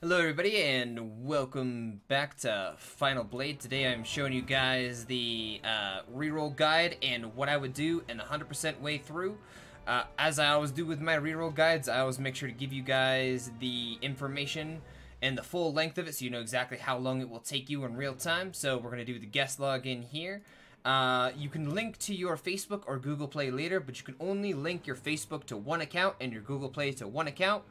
Hello everybody and welcome back to Final Blade. Today I'm showing you guys the reroll guide and what I would do in 100% way through. As I always do with my reroll guides, I always make sure to give you guys the information and the full length of it so you know exactly how long it will take you in real time. So we're going to do the guest login here. You can link to your Facebook or Google Play later, but you can only link your Facebook to one account and your Google Play to one account.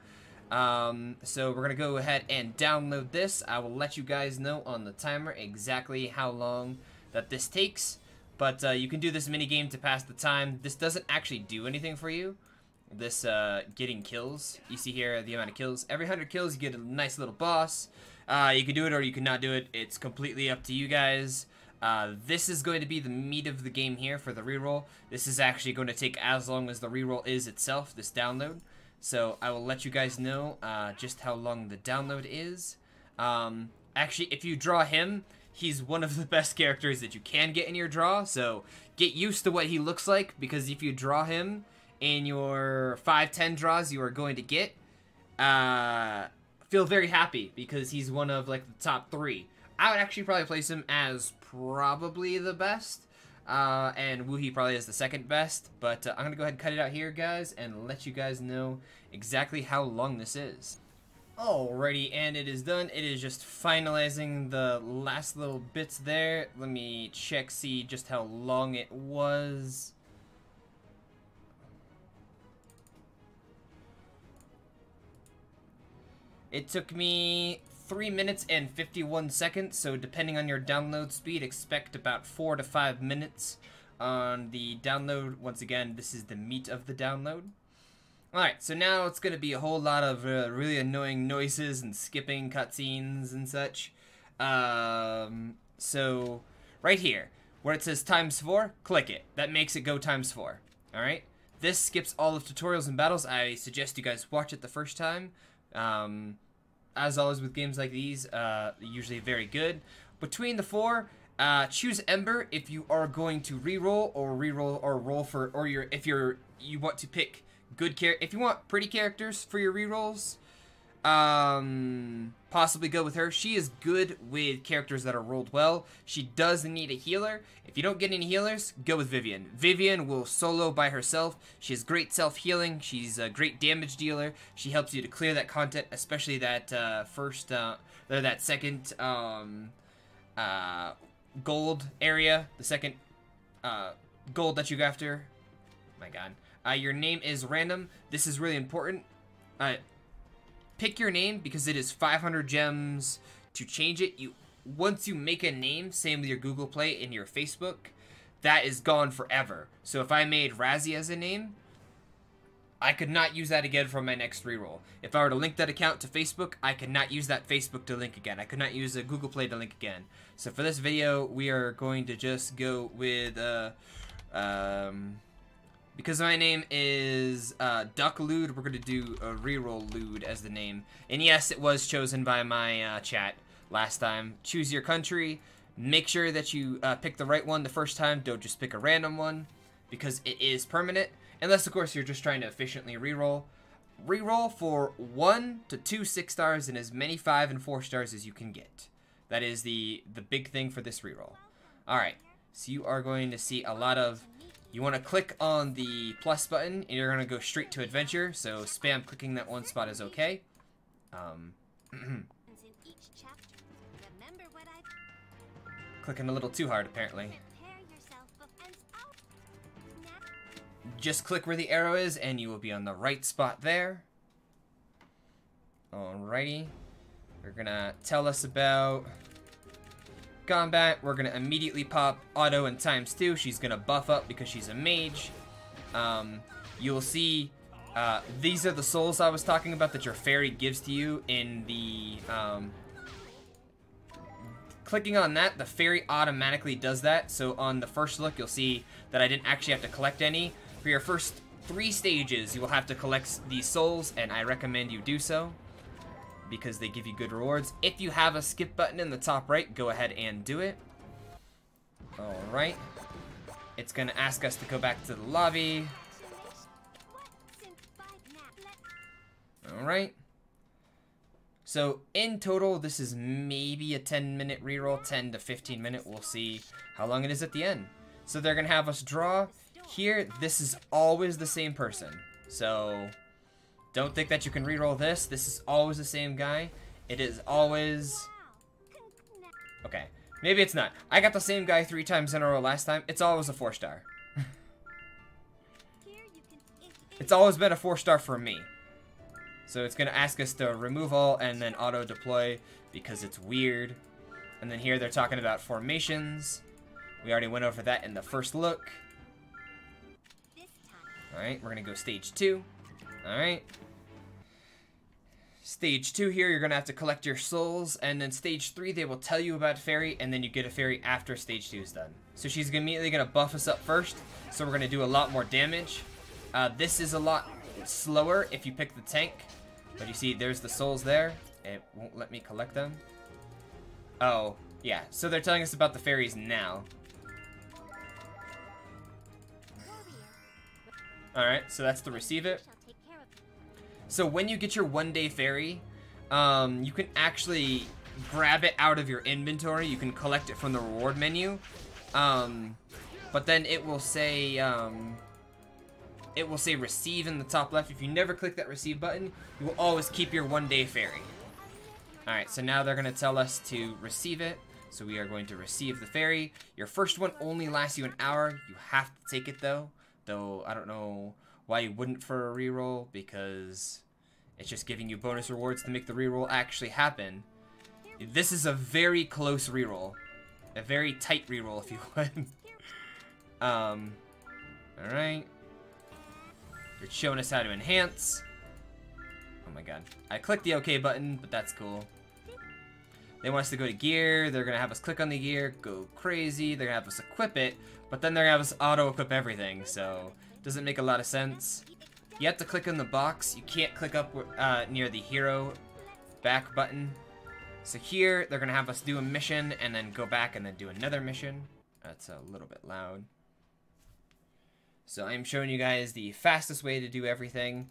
So we're gonna go ahead and download this. I will let you guys know on the timer exactly how long that this takes, but you can do this mini game to pass the time. This doesn't actually do anything for you, this getting kills. You see here the amount of kills. Every 100 kills you get a nice little boss. You can do it or you can not do it. It's completely up to you guys. This is going to be the meat of the game here for the reroll. This is actually going to take as long as the reroll is itself, this download. So I will let you guys know just how long the download is. Actually, if you draw him, he's one of the best characters that you can get in your draw. So get used to what he looks like, because if you draw him in your 5-10 draws you are going to get, feel very happy because he's one of like the top 3. I would actually probably place him as probably the best. And Woohee probably is the second best, but I'm gonna go ahead and cut it out here, guys, and let you guys know exactly how long this is. Alrighty, and it is done. It is just finalizing the last little bits there. Let me check, see just how long it was. It took me 3 minutes and 51 seconds, so depending on your download speed, expect about 4 to 5 minutes on the download. Once again, this is the meat of the download. Alright, so now it's going to be a whole lot of really annoying noises and skipping cutscenes and such. So, right here, where it says ×4, click it. That makes it go ×4. Alright? This skips all of tutorials and battles. I suggest you guys watch it the first time. As always with games like these, usually very good. Between the 4, choose Ember if you are going to reroll or roll for, or if you want to pick good if you want pretty characters for your rerolls. Possibly go with her. She is good with characters that are rolled well. She does need a healer. If you don't get any healers, go with Vivian. Vivian will solo by herself. She has great self-healing. She's a great damage dealer. She helps you to clear that content, especially that that second gold area, the second gold that you go after. My God. Your name is random. This is really important. Pick your name because it is 500 gems to change it. Once you make a name, same with your Google Play and your Facebook, that is gone forever. So if I made Razzie as a name, I could not use that again for my next reroll. If I were to link that account to Facebook, I could not use that Facebook to link again. I could not use a Google Play to link again. So for this video, we are going to just go with because my name is Duck Lude, we're going to do a reroll Lude as the name. And yes, it was chosen by my chat last time. Choose your country. Make sure that you pick the right one the first time. Don't just pick a random one, because it is permanent. Unless, of course, you're just trying to efficiently reroll. Reroll for 1 to 2 6 stars and as many 5 and 4 stars as you can get. That is the big thing for this reroll. Alright, so you are going to see a lot of... You want to click on the plus button, and you're going to go straight to adventure, so spam clicking that one spot is okay. Clicking a little too hard, apparently. Just click where the arrow is, and you will be on the right spot there. Alrighty. They're going to tell us about... combat. We're gonna immediately pop auto and ×2. She's gonna buff up because she's a mage. You'll see these are the souls I was talking about that your fairy gives to you in the clicking on that, the fairy automatically does that. So on the first look, you'll see that I didn't actually have to collect any. For your first 3 stages, you will have to collect these souls, and I recommend you do so, because they give you good rewards. If you have a skip button in the top right, go ahead and do it. Alright. It's going to ask us to go back to the lobby. Alright. So in total, this is maybe a 10-minute reroll, 10 to 15 minute. We'll see how long it is at the end. So they're gonna have us draw. Here, this is always the same person. So don't think that you can reroll this. This is always the same guy. It is always... Okay, maybe it's not. I got the same guy 3 times in a row last time. It's always a 4-star. It's always been a 4-star for me. So it's going to ask us to remove all and then auto-deploy because it's weird. And then here they're talking about formations. We already went over that in the first look. Alright, we're going to go stage 2. Alright. Stage 2 here, you're going to have to collect your souls. And then stage 3, they will tell you about fairy. And then you get a fairy after stage 2 is done. So she's immediately going to buff us up first. So we're going to do a lot more damage. This is a lot slower if you pick the tank. But you see, there's the souls there. It won't let me collect them. Oh, yeah. So they're telling us about the fairies now. Alright, so that's to receive it. So when you get your 1-day fairy, you can actually grab it out of your inventory. You can collect it from the reward menu. But then it will say receive in the top left. If you never click that receive button, you will always keep your 1-day fairy. Alright, so now they're going to tell us to receive it. So we are going to receive the fairy. Your first one only lasts you an hour. You have to take it though. Though I don't know why you wouldn't for a reroll, because it's just giving you bonus rewards to make the reroll actually happen. This is a very close reroll. A very tight reroll, if you would. Alright. You're showing us how to enhance. Oh my god. I clicked the OK button, but that's cool. They want us to go to gear. They're going to have us click on the gear, go crazy. They're going to have us equip it, but then they're going to have us auto-equip everything, so doesn't make a lot of sense. You have to click on the box. You can't click up near the hero back button. So here, they're going to have us do a mission and then go back and then do another mission. That's a little bit loud. So I'm showing you guys the fastest way to do everything.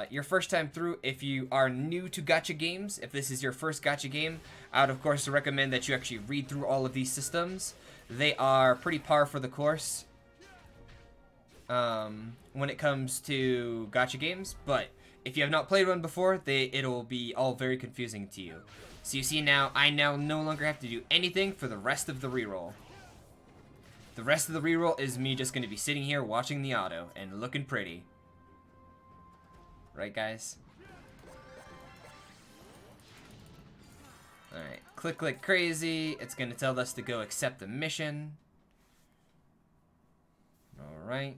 Your first time through, if you are new to gacha games, if this is your first gacha game, I would of course recommend that you actually read through all of these systems. They are pretty par for the course when it comes to gacha games, but if you have not played one before, it'll be all very confusing to you. So you see now, I now no longer have to do anything for the rest of the reroll. The rest of the reroll is me just going to be sitting here watching the auto and looking pretty. Right, guys? Alright, click like crazy. It's going to tell us to go accept the mission. Alright.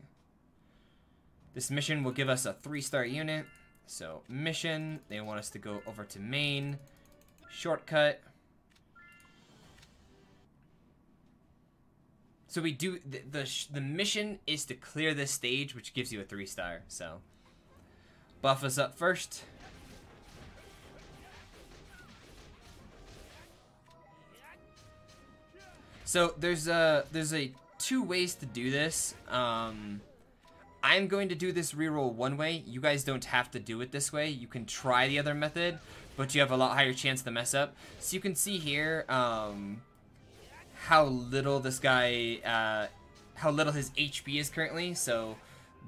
This mission will give us a 3-star unit. So, mission. They want us to go over to main. Shortcut. So we do, the mission is to clear this stage, which gives you a 3-star, so. Buff us up first. So there's 2 ways to do this. I'm going to do this reroll one way. You guys don't have to do it this way. You can try the other method, but you have a lot higher chance to mess up. So you can see here how little this guy, how little his HP is currently. So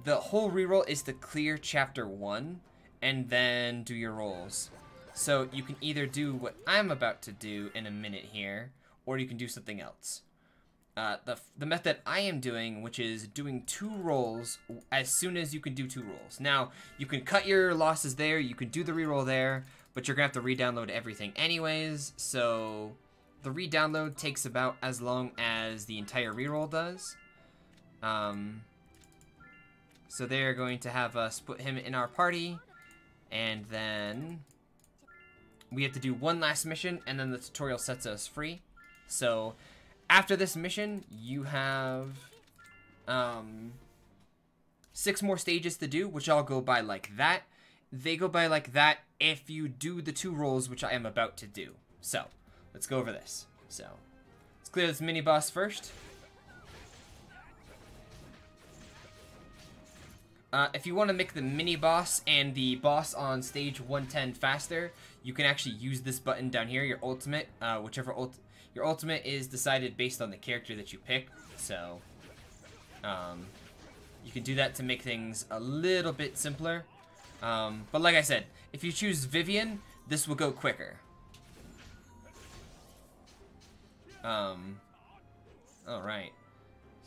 the whole reroll is to clear chapter 1 and then do your rolls. So you can either do what I'm about to do in a minute here, or you can do something else. The method I am doing, which is doing 2 rolls as soon as you can do 2 rolls. Now, you can cut your losses there, you can do the reroll there, but you're going to have to re-download everything anyways, so the re-download takes about as long as the entire reroll does. So they're going to have us put him in our party, and then we have to do one last mission, and then the tutorial sets us free. So after this mission, you have 6 more stages to do, which all go by like that. They go by like that if you do the 2 rolls, which I am about to do. So let's go over this. So let's clear this mini boss first. If you want to make the mini boss and the boss on stage 110 faster, you can actually use this button down here, your ultimate. Your ultimate is decided based on the character that you pick, so you can do that to make things a little bit simpler. But like I said, if you choose Vivian, this will go quicker. Alright.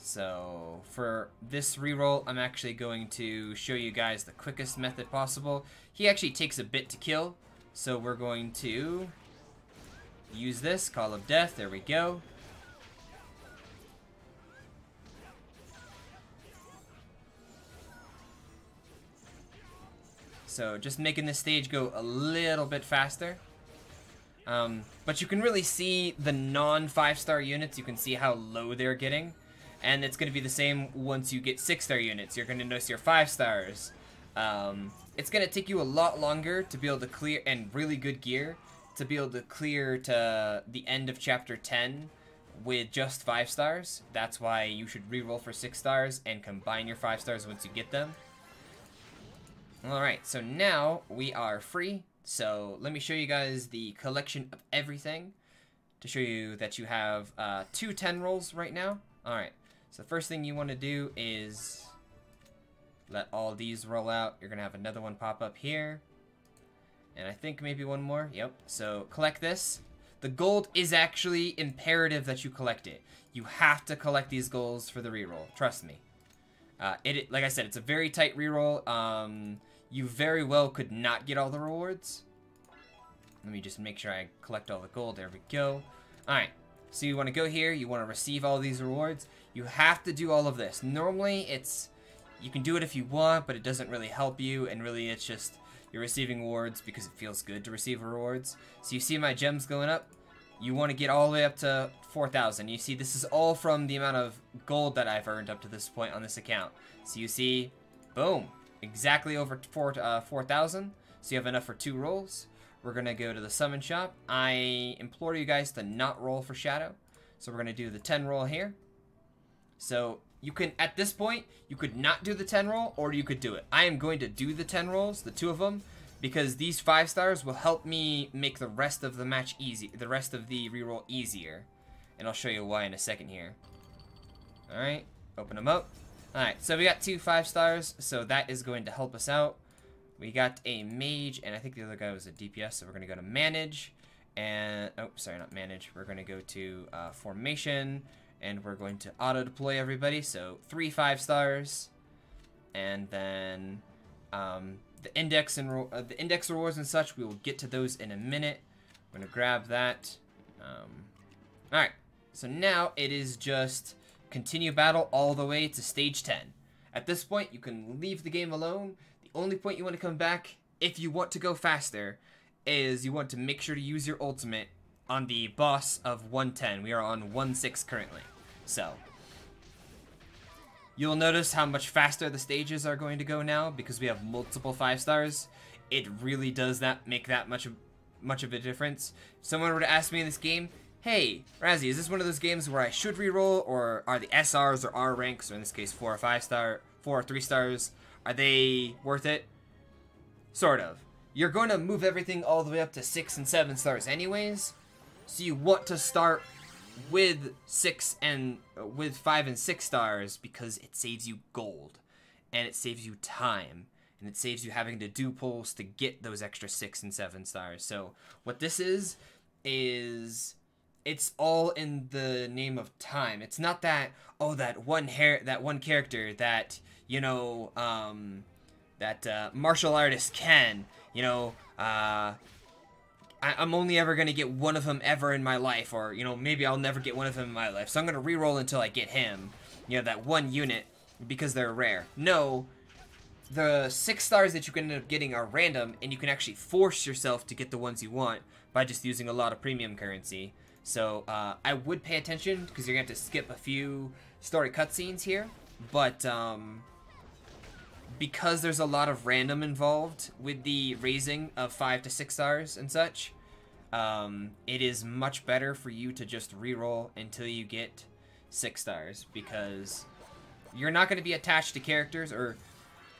So, for this reroll, I'm actually going to show you guys the quickest method possible. He actually takes a bit to kill, so we're going to use this, Call of Death, there we go. So, just making this stage go a little bit faster. But you can really see the non-5-star units, you can see how low they're getting. And it's going to be the same once you get 6-star units. You're going to notice your 5 stars. It's going to take you a lot longer to be able to clear, and really good gear, to be able to clear to the end of Chapter 10 with just 5 stars. That's why you should reroll for 6 stars and combine your 5 stars once you get them. Alright, so now we are free. So let me show you guys the collection of everything to show you that you have 2 10 rolls right now. Alright. So the first thing you want to do is let all these roll out. You're going to have another one pop up here. And I think maybe one more. Yep. So collect this. The gold is actually imperative that you collect it. You have to collect these golds for the reroll. Trust me. Like I said, it's a very tight reroll. You very well could not get all the rewards. Let me just make sure I collect all the gold. There we go. Alright. So you want to go here, you want to receive all these rewards. You have to do all of this. Normally, you can do it if you want, but it doesn't really help you, and really it's just you're receiving rewards because it feels good to receive rewards. So you see my gems going up? You want to get all the way up to 4,000. You see this is all from the amount of gold that I've earned up to this point on this account. So you see, boom, exactly over 4,000. So you have enough for 2 rolls. We're going to go to the summon shop. I implore you guys to not roll for shadow. So we're going to do the 10 roll here. So you can, at this point, you could not do the 10 roll, or you could do it. I am going to do the 10 rolls, the 2 of them, because these 5 stars will help me make the rest of the match easy, the rest of the reroll easier. And I'll show you why in a second here. Alright, open them up. Alright, so we got 2 5 stars, so that is going to help us out. We got a Mage, and I think the other guy was a DPS, so we're going to go to Manage, and, oh, sorry, not Manage, we're going to go to Formation, and we're going to auto-deploy everybody, so 3 5 stars, and then the index rewards and such, we will get to those in a minute. We're going to grab that. Alright, so now it is just continue battle all the way to stage 10. At this point, you can leave the game alone. The only point you want to come back, if you want to go faster, is you want to make sure to use your ultimate on the boss of 110. We are on 1-6 currently. So, you'll notice how much faster the stages are going to go now because we have multiple 5 stars. It really does not make that much of a difference. If someone were to ask me in this game, hey, Razzie, is this one of those games where I should reroll, or are the SRs or R ranks, or in this case 4 or 3 stars, are they worth it? Sort of. You're going to move everything all the way up to 6 and 7 stars anyways, so you want to start with 5 and 6 stars because it saves you gold, and it saves you time, and it saves you having to do pulls to get those extra 6 and 7 stars. So what this is it's all in the name of time. It's not that, oh, that one character that, you know, that martial artist Ken, you know, I'm only ever going to get one of them ever in my life, or, you know, maybe I'll never get one of them in my life, so I'm going to reroll until I get him, you know, that one unit, because they're rare. No, the 6 stars that you can end up getting are random, and you can actually force yourself to get the ones you want by just using a lot of premium currency. So, I would pay attention, because you're going to have to skip a few story cutscenes here, but, because there's a lot of random involved with the raising of 5 to 6 stars and such, it is much better for you to just reroll until you get 6 stars, because you're not going to be attached to characters, or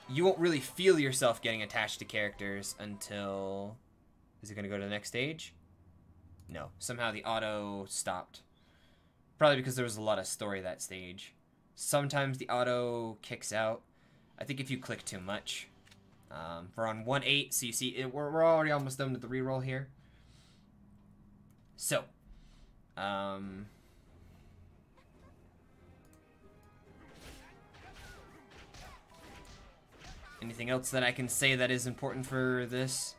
you won't really feel yourself getting attached to characters until... Is it going to go to the next stage? No. Somehow the auto stopped. Probably because there was a lot of story that stage. Sometimes the auto kicks out. I think if you click too much. We're on 1.8, so you see we're already almost done with the reroll here. So, anything else that I can say that is important for this?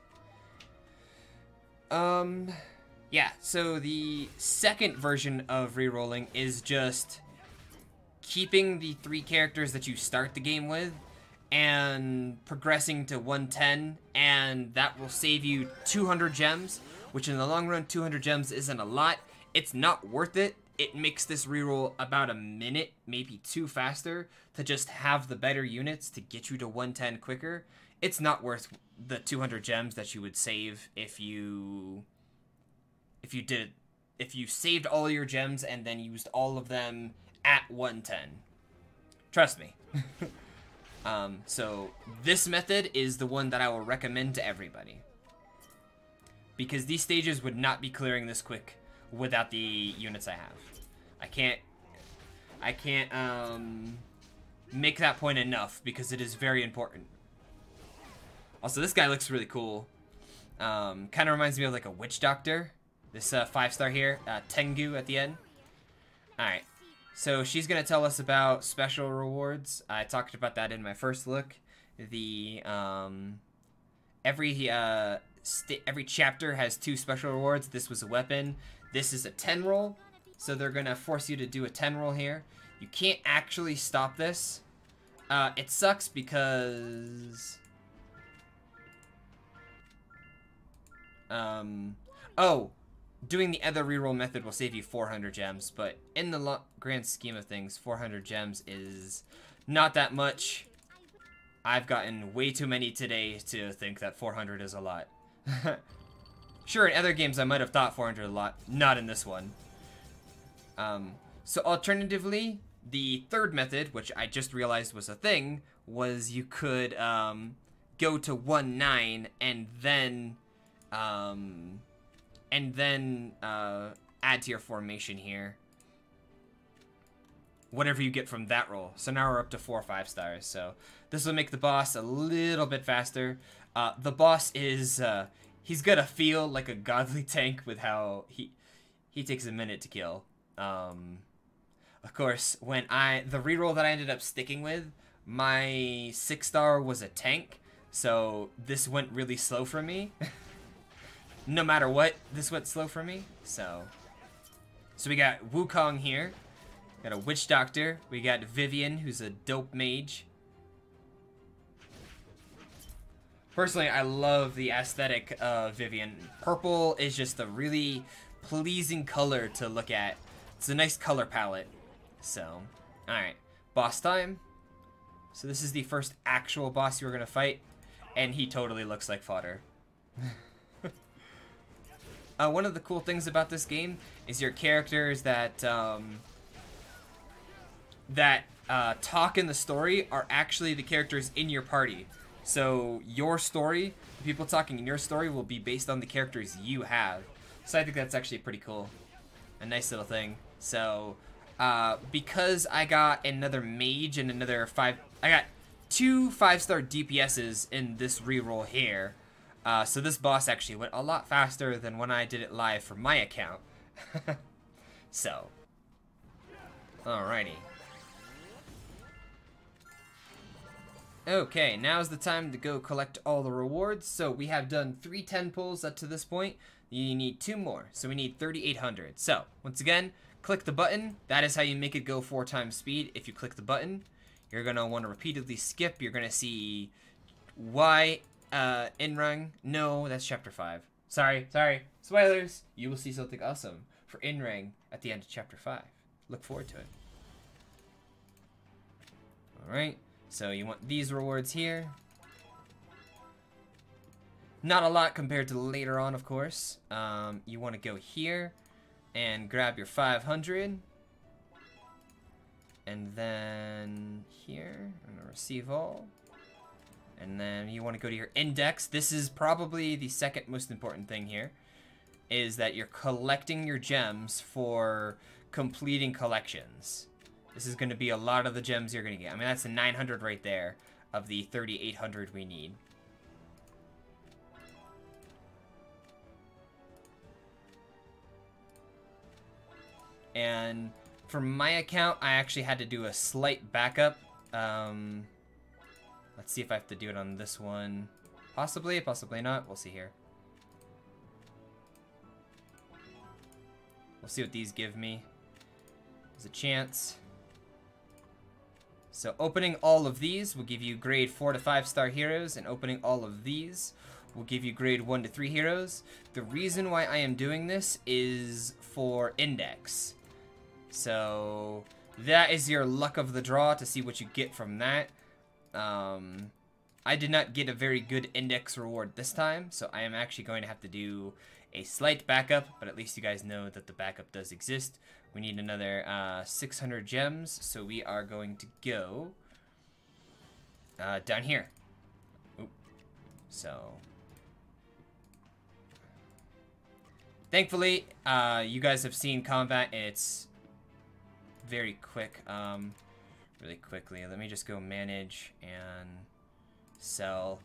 Yeah, so the second version of rerolling is just keeping the 3 characters that you start the game with and progressing to 110, and that will save you 200 gems, which in the long run, 200 gems isn't a lot. It's not worth it. It makes this reroll about a minute, maybe 2 faster, to just have the better units to get you to 110 quicker. It's not worth the 200 gems that you would save if you saved all your gems and then used all of them at 110. Trust me. So this method is the one that I will recommend to everybody, because these stages would not be clearing this quick without the units I have. I can't make that point enough, because it is very important. Also, this guy looks really cool. Kind of reminds me of like a witch doctor. This 5-star here, Tengu at the end. Alright, so she's going to tell us about special rewards. I talked about that in my first look. The every chapter has 2 special rewards. This was a weapon. This is a 10 roll, so they're going to force you to do a 10 roll here. You can't actually stop this. It sucks because... oh, doing the other reroll method will save you 400 gems, but in the grand scheme of things, 400 gems is not that much. I've gotten way too many today to think that 400 is a lot. Sure, in other games I might have thought 400 a lot, not in this one. So alternatively, the third method, which I just realized was a thing, was you could go to 1.9 and then add to your formation here whatever you get from that roll. So now we're up to 4 5-stars. So this will make the boss a little bit faster. The boss is he's gonna feel like a godly tank with how he takes a minute to kill. Of course, when the reroll that I ended up sticking with, my 6-star was a tank, so this went really slow for me. No matter what, this went slow for me. So we got Wukong here. Got a witch doctor. We got Vivian, who's a dope mage. Personally, I love the aesthetic of Vivian. Purple is just a really pleasing color to look at. It's a nice color palette. So, alright. Boss time. So this is the first actual boss you're gonna fight, and he totally looks like fodder. One of the cool things about this game is your characters that talk in the story are actually the characters in your party. So your story, the people talking in your story, will be based on the characters you have. So I think that's actually pretty cool. A nice little thing. So because I got another mage and another I got 2 5-star DPSs in this reroll here. So this boss actually went a lot faster than when I did it live for my account. So, alrighty. Okay, now's the time to go collect all the rewards. So we have done 3 10 pulls up to this point. You need 2 more, so we need 3,800. So, once again, click the button. That is how you make it go 4 times speed. If you click the button, you're going to want to repeatedly skip. You're going to see why... Inrang. No, that's chapter 5. Sorry. Spoilers. You will see something awesome for Inrang at the end of chapter 5. Look forward to it. Alright, so you want these rewards here. Not a lot compared to later on, of course. You want to go here and grab your 500. And then here, I'm going to receive all. And then you want to go to your index. This is probably the second most important thing here, is that you're collecting your gems for completing collections. This is going to be a lot of the gems you're going to get. I mean, that's the 900 right there of the 3,800 we need. And for my account, I actually had to do a slight backup. Let's see if I have to do it on this one. Possibly, possibly not. We'll see here. We'll see what these give me. There's a chance. So opening all of these will give you grade 4 to 5 star heroes, and opening all of these will give you grade 1 to 3 heroes. The reason why I am doing this is for index. So that is your luck of the draw to see what you get from that. I did not get a very good index reward this time, so I am actually going to have to do a slight backup, but at least you guys know that the backup does exist. We need another 600 gems, so we are going to go down here. Oop. So thankfully, you guys have seen combat, and it's very quick. Really quickly, let me just go manage and sell.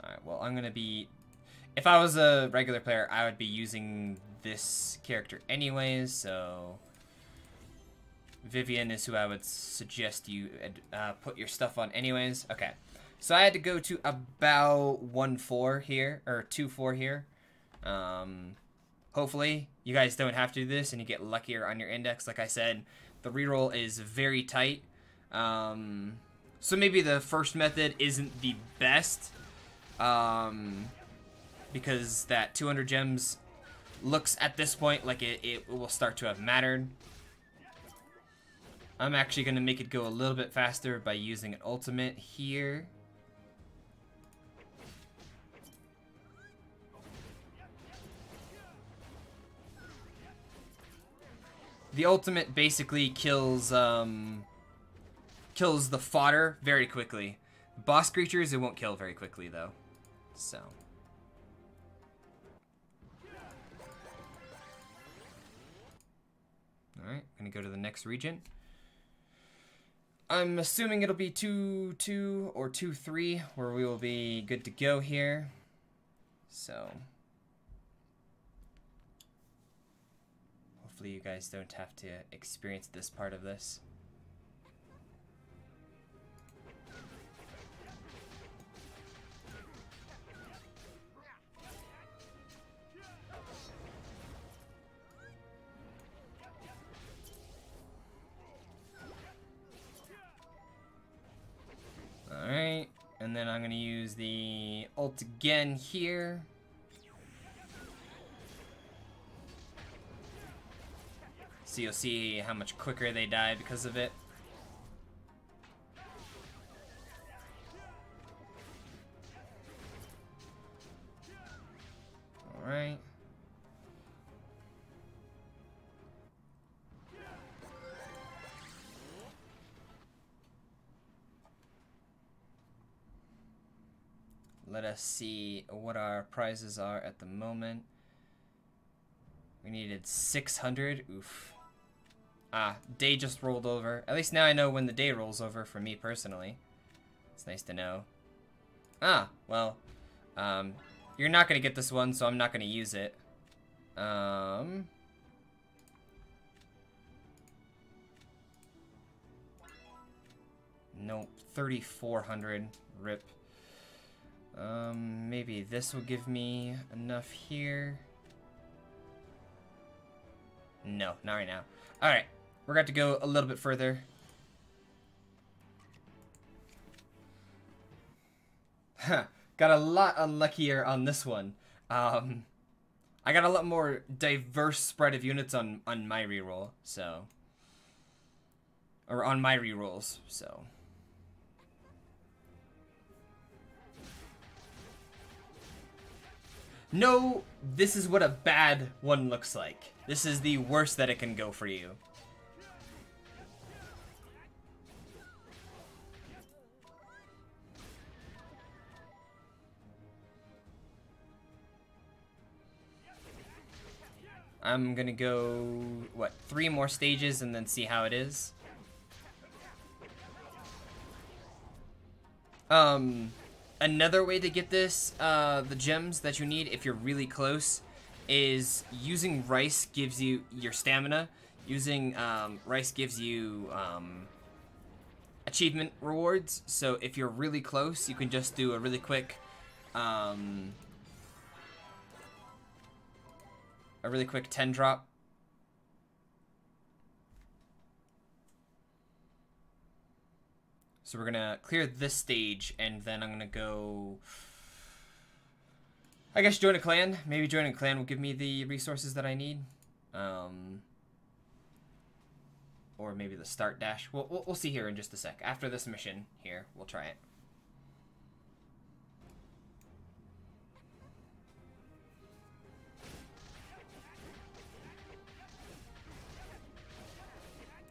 Alright, well, I'm gonna be... If I was a regular player, I would be using this character anyways, so... Vivian is who I would suggest you put your stuff on anyways. Okay, so I had to go to about 1-4 here, or 2-4 here. Hopefully, you guys don't have to do this and you get luckier on your index. Like I said, the reroll is very tight. So maybe the first method isn't the best. Because that 200 gems looks at this point like it will start to have mattered. I'm actually going to make it go a little bit faster by using an ultimate here. The ultimate basically kills kills the fodder very quickly. Boss creatures, it won't kill very quickly though. So. Alright, gonna go to the next region. I'm assuming it'll be 2-2 or 2-3 where we will be good to go here. So. Hopefully you guys don't have to experience this part of this. Alright, and then I'm going to use the ult again here. So you'll see how much quicker they die because of it. Alright. Let us see what our prizes are at the moment. We needed 600. Oof. Ah, day just rolled over. At least now I know when the day rolls over for me personally. It's nice to know. Ah, well. You're not going to get this one, so I'm not going to use it. Nope. 3,400. Rip. Maybe this will give me enough here. No, not right now. Alright, we're going to go a little bit further. Huh, got a lot unluckier on this one. I got a lot more diverse spread of units on my reroll, so. Or on my rerolls, so. No, this is what a bad one looks like. This is the worst that it can go for you. I'm gonna go, what, 3 more stages and then see how it is. Another way to get this, the gems that you need if you're really close, is using rice gives you your stamina. Using rice gives you achievement rewards. So if you're really close, you can just do a really quick 10 drop. So we're gonna clear this stage, and then I'm gonna go, I guess, join a clan. Maybe joining a clan will give me the resources that I need. Or maybe the start dash. We'll see here in just a sec. After this mission here, we'll try it.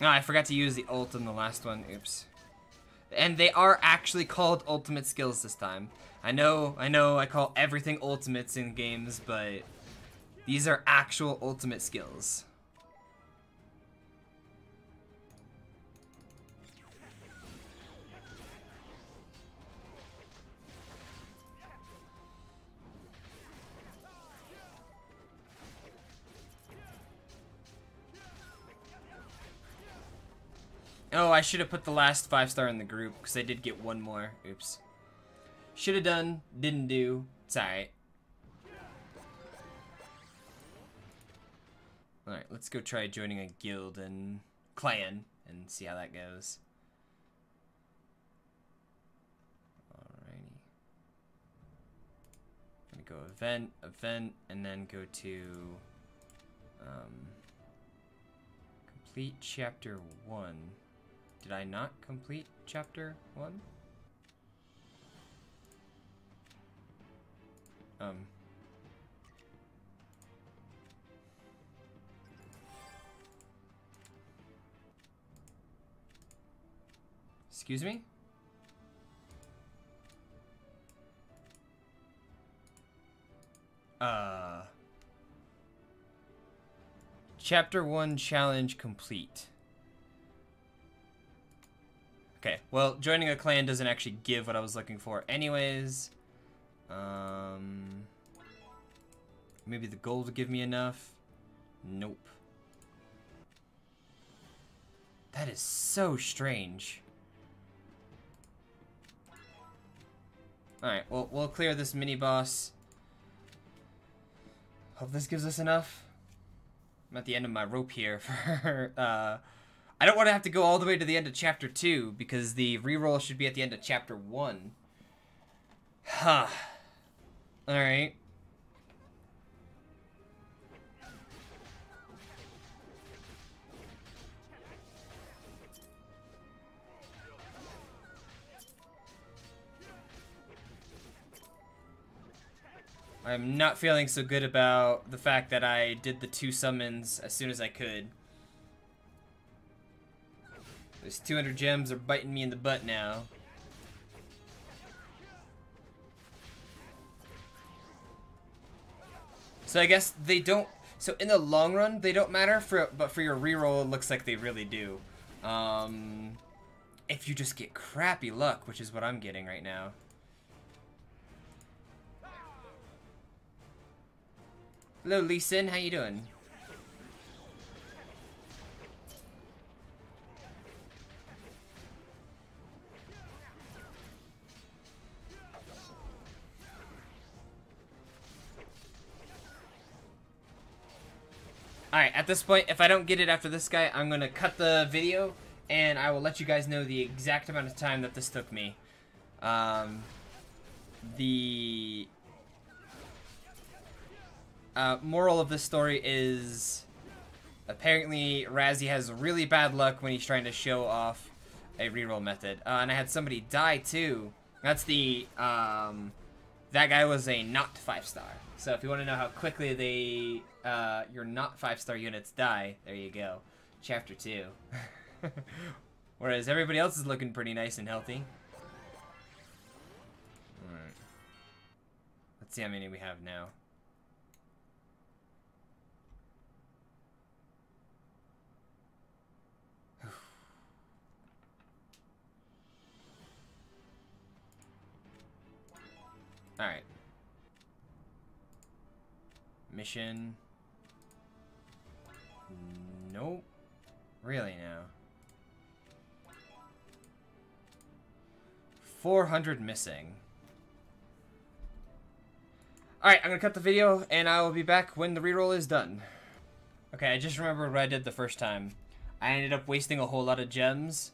Oh, I forgot to use the ult in the last one. Oops. And they are actually called ultimate skills this time. I know, I call everything ultimates in games, but these are actual ultimate skills. Oh, I should have put the last 5-star in the group, because I did get 1 more. Oops. Should have done, didn't do. It's alright. Alright, let's go try joining a guild and clan and see how that goes. Alrighty. I'm gonna go event, and then go to complete chapter 1. Did I not complete chapter 1? Excuse me? Chapter 1 challenge complete. Okay, well, joining a clan doesn't actually give what I was looking for anyways. Maybe the gold will give me enough. Nope. That is so strange. Alright, well, we'll clear this mini-boss. Hope this gives us enough. I'm at the end of my rope here for, I don't want to have to go all the way to the end of chapter 2, because the reroll should be at the end of chapter 1. Huh. Alright. I'm not feeling so good about the fact that I did the 2 summons as soon as I could. Those 200 gems are biting me in the butt now. So I guess they don't, so in the long run they don't matter, but for your reroll it looks like they really do. If you just get crappy luck, which is what I'm getting right now. Hello, Lee Sin, how you doing? Alright, at this point, if I don't get it after this guy, I'm gonna cut the video, and I will let you guys know the exact amount of time that this took me. The moral of this story is, apparently Razzie has really bad luck when he's trying to show off a reroll method. And I had somebody die too. That's the, that guy was a not 5-star. So if you want to know how quickly they, your not 5-star units die, there you go. Chapter 2. Whereas everybody else is looking pretty nice and healthy. Alright. Let's see how many we have now. Alright. Mission. Nope. Really now. 400 missing. Alright, I'm gonna cut the video, and I will be back when the reroll is done. Okay, I just remembered what I did the first time. I ended up wasting a whole lot of gems.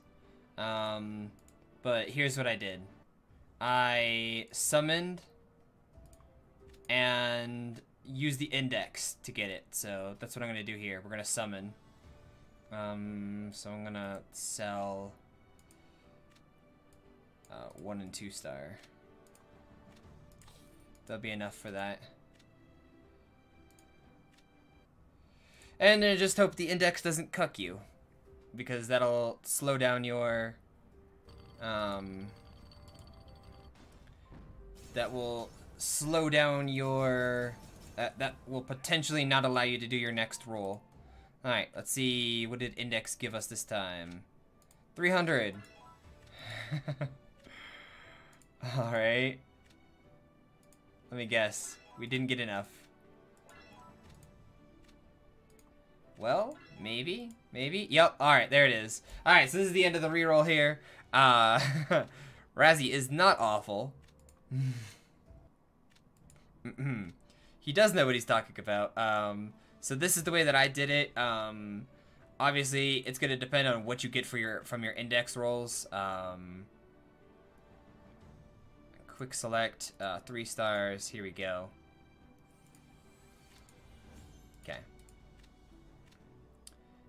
But here's what I did. I summoned and used the index to get it. So that's what I'm gonna do here. We're gonna summon. So I'm gonna sell 1 and 2 star. That'll be enough for that. And then just hope the index doesn't cuck you, because that'll slow down your that will slow down your that will potentially not allow you to do your next roll. Alright, let's see, what did index give us this time? 300. Alright. Let me guess. We didn't get enough. Well, maybe? Maybe? Yep, alright, there it is. Alright, so this is the end of the reroll here. Razzie is not awful. He does know what he's talking about. So this is the way that I did it. Obviously, it's going to depend on what you get for from your index rolls. Quick select, 3 stars. Here we go. Okay.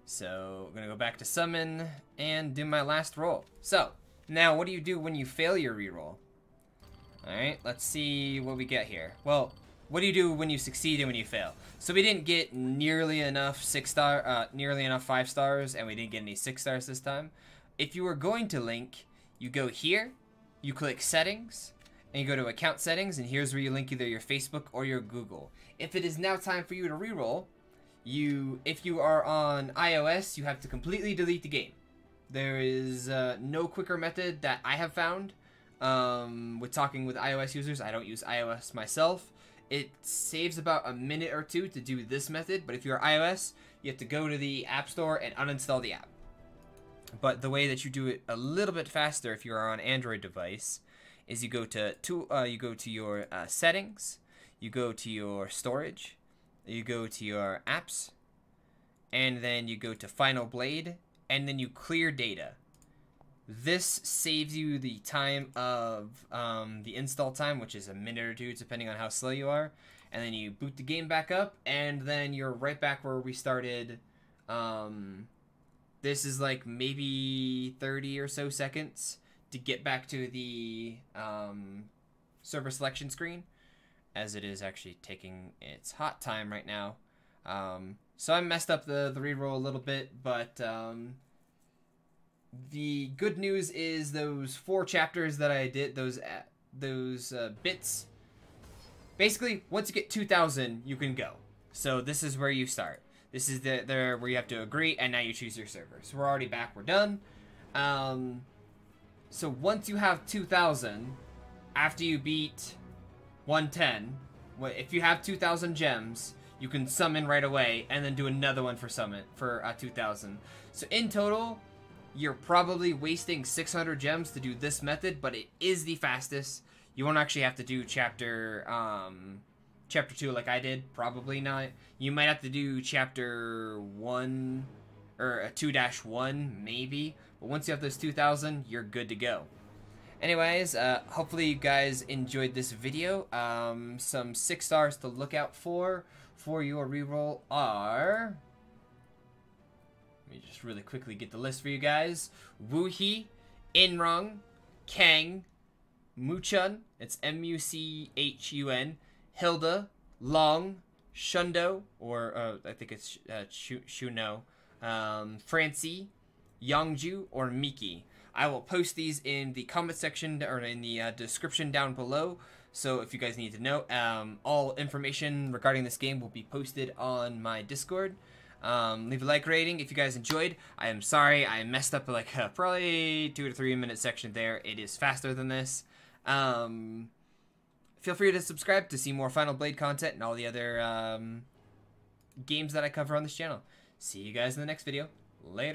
So, I'm going to go back to summon and do my last roll. So, now what do you do when you fail your reroll? Alright, let's see what we get here. Well, what do you do when you succeed and when you fail? So we didn't get nearly enough 5 stars, and we didn't get any 6 stars this time. If you were going to link, you go here, you click settings, and you go to account settings, and here's where you link either your Facebook or your Google. If it is now time for you to reroll, if you are on iOS, you have to completely delete the game. There is no quicker method that I have found with talking with iOS users. I don't use iOS myself. It saves about a minute or 2 to do this method, but if you're iOS, you have to go to the App Store and uninstall the app. But the way that you do it a little bit faster if you are on Android device is you go to your settings, you go to your storage, you go to your apps, and then you go to Final Blade, and then you clear data. This saves you the time of the install time, which is a minute or 2, depending on how slow you are. And then you boot the game back up, and then you're right back where we started. This is like maybe 30 or so seconds to get back to the server selection screen, as it is actually taking its hot time right now. So I messed up the reroll a little bit, but the good news is those 4 chapters that I did, those bits, basically once you get 2,000 you can go. So this is where you start. This is where you have to agree, and now you choose your server. So we're already back, we're done. So once you have 2,000, after you beat 110, if you have 2,000 gems, you can summon right away, and then do another one for 2,000. So in total, you're probably wasting 600 gems to do this method, but it is the fastest. You won't actually have to do chapter 2 like I did, probably not. You might have to do chapter 1 or a 2-1 maybe, but once you have those 2,000, you're good to go. Anyways, hopefully you guys enjoyed this video. Some 6 stars to look out for your reroll are... Let me just really quickly get the list for you guys. Woohee, Inrang, Kang, Muchun, it's M-U-C-H-U-N, Hilde, Long, Shundo, or I think it's Shundo, Francie, Yongju, or Miki. I will post these in the comment section or in the description down below. So if you guys need to know, all information regarding this game will be posted on my Discord. Leave a like rating if you guys enjoyed. I am sorry I messed up like probably 2 to 3 minute section there. It is faster than this. feel free to subscribe to see more Final Blade content and all the other games that I cover on this channel. See you guys in the next video. Later.